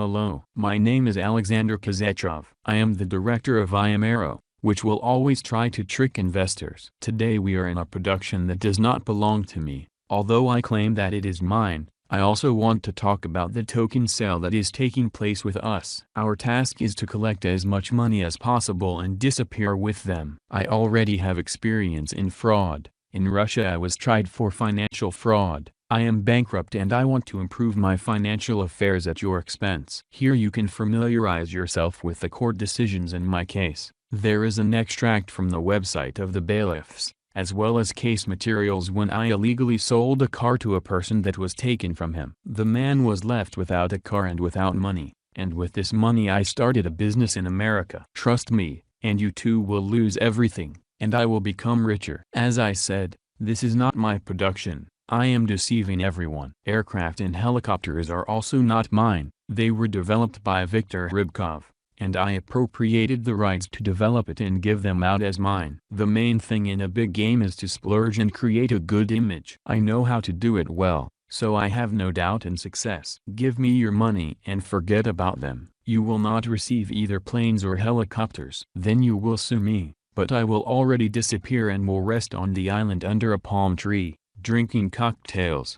Hello, my name is Alexander Kazetrov. I am the director of IAMAERO, which will always try to trick investors. Today we are in a production that does not belong to me, although I claim that it is mine. I also want to talk about the token sale that is taking place with us. Our task is to collect as much money as possible and disappear with them. I already have experience in fraud. In Russia I was tried for financial fraud. I am bankrupt and I want to improve my financial affairs at your expense. Here you can familiarize yourself with the court decisions in my case. There is an extract from the website of the bailiffs, as well as case materials when I illegally sold a car to a person that was taken from him. The man was left without a car and without money, and with this money I started a business in America. Trust me, and you too will lose everything, and I will become richer. As I said, this is not my production. I am deceiving everyone. Aircraft and helicopters are also not mine. They were developed by Viktor Rybkov, and I appropriated the rights to develop it and give them out as mine. The main thing in a big game is to splurge and create a good image. I know how to do it well, so I have no doubt in success. Give me your money and forget about them. You will not receive either planes or helicopters. Then you will sue me, but I will already disappear and will rest on the island under a palm tree, drinking cocktails.